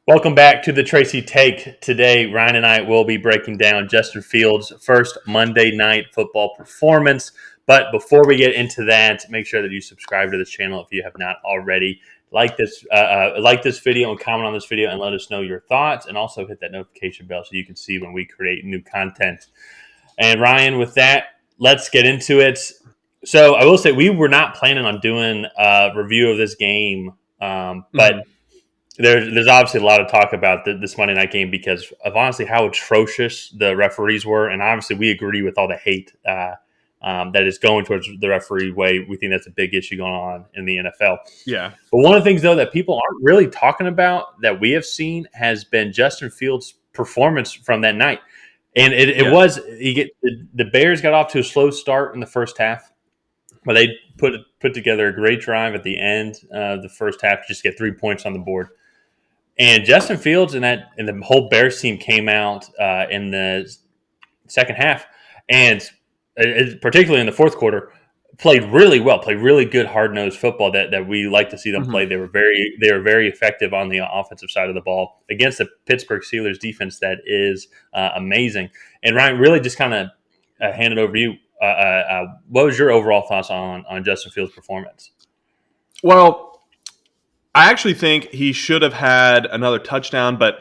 Welcome back to the Tracy Take. Today, Ryan and I will be breaking down Justin Fields' first Monday Night Football performance. But before we get into that, make sure that you subscribe to this channel if you have not already. Like this video and comment on this video and let us know your thoughts. And also hit that notification bell so you can see when we create new content. And Ryan, with that, let's get into it. So I will say we were not planning on doing a review of this game, but there's obviously a lot of talk about this Monday night game because of honestly how atrocious the referees were, and obviously we agree with all the hate that is going towards the referee way. We think that's a big issue going on in the NFL. Yeah. But one of the things though that people aren't really talking about that we have seen has been Justin Fields' performance from that night, and the Bears got off to a slow start in the first half, but they put together a great drive at the end of the first half to just get 3 points on the board. And Justin Fields and the whole Bears team came out in the second half, and particularly in the fourth quarter, played really well, played really good hard-nosed football that we like to see them play. They were very effective on the offensive side of the ball against the Pittsburgh Steelers defense that is amazing. And Ryan, really just kind of hand it over to you. What was your overall thoughts on Justin Fields' performance? Well, I actually think he should have had another touchdown, but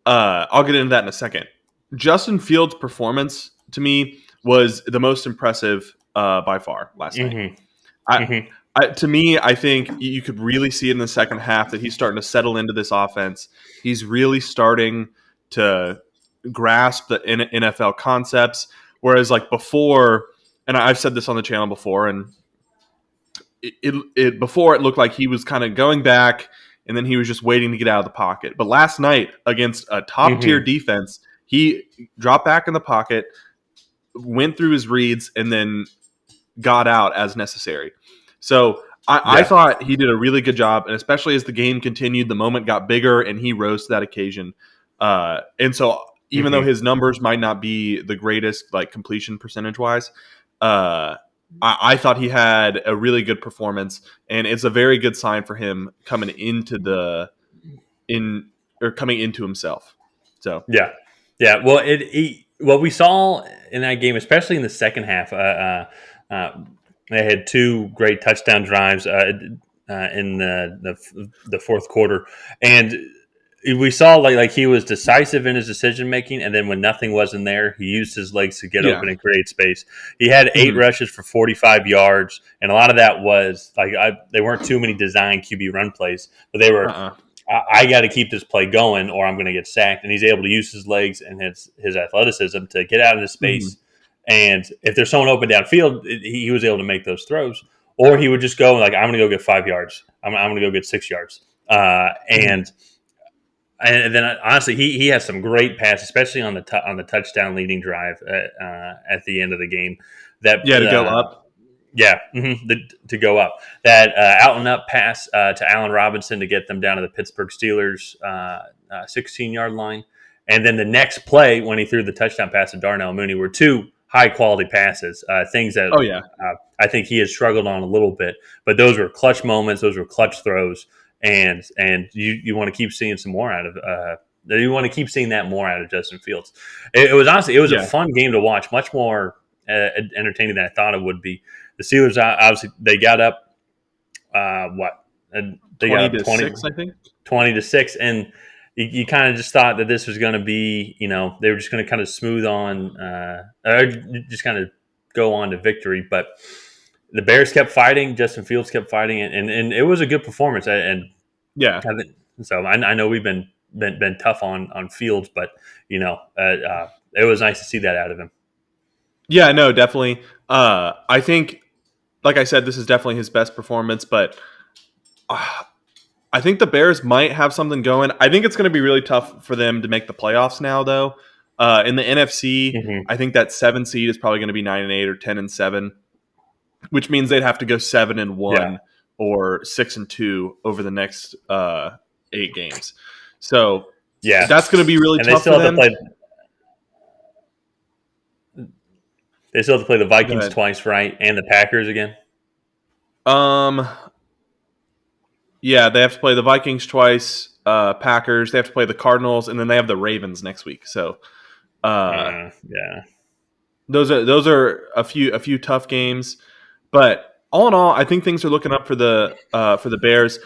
I'll get into that in a second. Justin Fields' performance, to me, was the most impressive by far last night. To me, I think you could really see it in the second half that he's starting to settle into this offense. He's really starting to grasp the NFL concepts, whereas like before, and I've said this on the channel before, and before it looked like he was kind of going back and then he was just waiting to get out of the pocket. But last night against a top tier defense, he dropped back in the pocket, went through his reads, and then got out as necessary. So I thought he did a really good job, and especially as the game continued, the moment got bigger and he rose to that occasion. And so even though his numbers might not be the greatest, like completion percentage wise, I thought he had a really good performance, and it's a very good sign for him coming into himself. So yeah. Well, what we saw in that game, especially in the second half, they had two great touchdown drives in the fourth quarter, and we saw like he was decisive in his decision making, and then when nothing wasn't there, he used his legs to get open and create space. He had 8 rushes for 45 yards, and a lot of that was like they weren't too many design QB run plays, but they were. I got to keep this play going, or I'm going to get sacked. And he's able to use his legs and his athleticism to get out of the space. And if there's someone open downfield, he was able to make those throws, or he would just go like, "I'm going to go get 5 yards. I'm going to go get 6 yards." And then honestly, he has some great passes, especially on the touchdown leading drive at the end of the game. To go up. To go up. That out and up pass to Allen Robinson to get them down to the Pittsburgh Steelers 16-yard line. And then the next play when he threw the touchdown pass to Darnell Mooney were 2 high-quality passes, things that I think he has struggled on a little bit. But those were clutch moments. Those were clutch throws. And you want to keep seeing some more out of you want to keep seeing that more out of Justin Fields. It was honestly a fun game to watch, much more entertaining than I thought it would be. The Steelers obviously they got up they 20 got to 6, I think 20-6, and you kind of just thought that this was going to be, they were just going to kind of smooth on, just kind of go on to victory, but the Bears kept fighting. Justin Fields kept fighting, and it was a good performance. So I know we've been tough on Fields, but it was nice to see that out of him. Yeah, no, definitely. I think, like I said, this is definitely his best performance, but I think the Bears might have something going. I think it's going to be really tough for them to make the playoffs now, though. In the NFC, I think that 7 seed is probably going to be 9-8 or 10-7. Which means they'd have to go 7-1 or 6-2 over the next 8 games. So that's going to be really tough for them. They still have to play the Vikings twice, right? And the Packers again. Yeah, they have to play the Vikings twice, Packers. They have to play the Cardinals, and then they have the Ravens next week. So, yeah, those are a few tough games. But all in all, I think things are looking up for the Bears.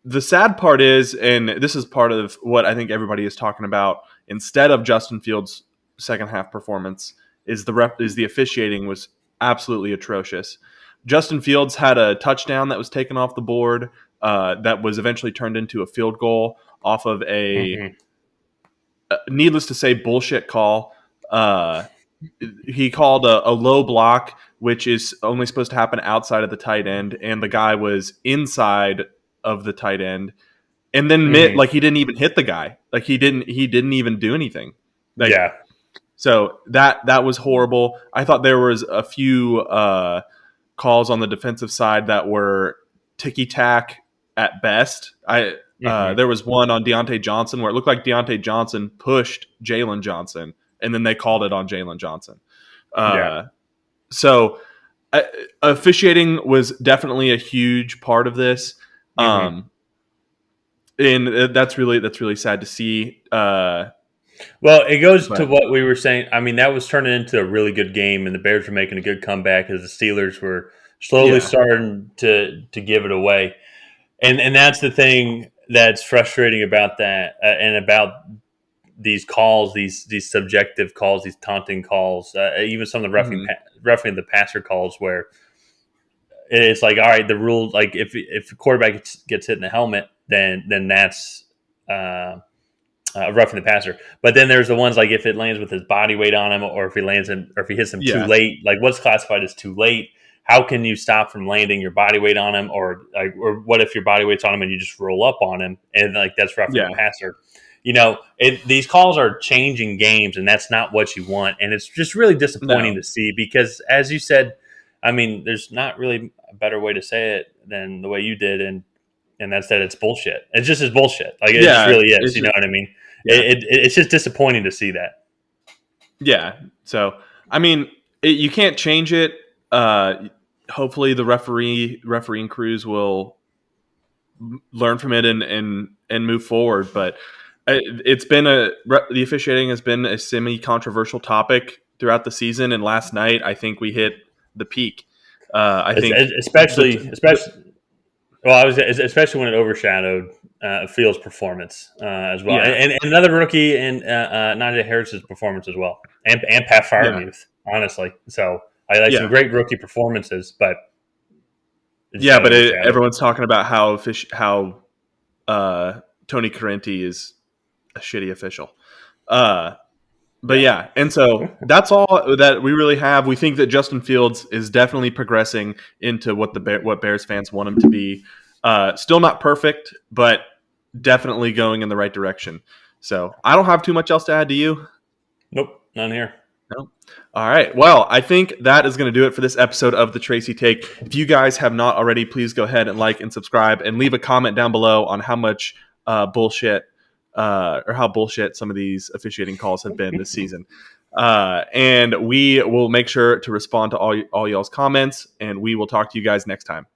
The sad part is, and this is part of what I think everybody is talking about, instead of Justin Fields' second half performance, is the officiating was absolutely atrocious. Justin Fields had a touchdown that was taken off the board that was eventually turned into a field goal off of needless to say, bullshit call. He called a low block, which is only supposed to happen outside of the tight end, and the guy was inside of the tight end. And then like he didn't even hit the guy. Like he didn't even do anything. Like, yeah. So that was horrible. I thought there was a few calls on the defensive side that were ticky-tack at best. There was one on Deontay Johnson where it looked like Deontay Johnson pushed Jalen Johnson, and then they called it on Jalen Johnson. So officiating was definitely a huge part of this. And that's really sad to see. Well, it goes to what we were saying. I mean, that was turning into a really good game, and the Bears were making a good comeback as the Steelers were slowly starting to give it away. And that's the thing that's frustrating about that, and about these calls, these subjective calls, these taunting calls, even some of the roughing the passer calls, where it's like, all right, the rule, like if a quarterback gets hit in the helmet, then that's roughing the passer. But then there's the ones like if it lands with his body weight on him, or if he hits him too late, like what's classified as too late. How can you stop from landing your body weight on him, or what if your body weight's on him and you just roll up on him, and like that's roughing the passer? These calls are changing games, and that's not what you want, and it's just really disappointing to see because, as you said, I mean, there's not really a better way to say it than the way you did, and that's that it's bullshit. It's just bullshit. Like it just really is. You know what I mean? Yeah. It's just disappointing to see that. Yeah. So I mean, you can't change it. Hopefully the refereeing crews will learn from it and move forward. But it's been the officiating has been a semi-controversial topic throughout the season. And last night, I think we hit the peak. I think especially when it overshadowed Fields' performance as well, and another rookie and Najee Harris's performance as well, and Pat Freiermuth, honestly. So I like some great rookie performances, but everyone's talking about how Tony Corrente is a shitty official. And so that's all that we really have. We think that Justin Fields is definitely progressing into what Bears fans want him to be. Still not perfect, but definitely going in the right direction. So I don't have too much else to add to you. Nope, none here. No. All right. Well, I think that is going to do it for this episode of the Tracy Take. If you guys have not already, please go ahead and like and subscribe and leave a comment down below on how much bullshit or how bullshit some of these officiating calls have been this season. And we will make sure to respond to all y'all's comments, and we will talk to you guys next time.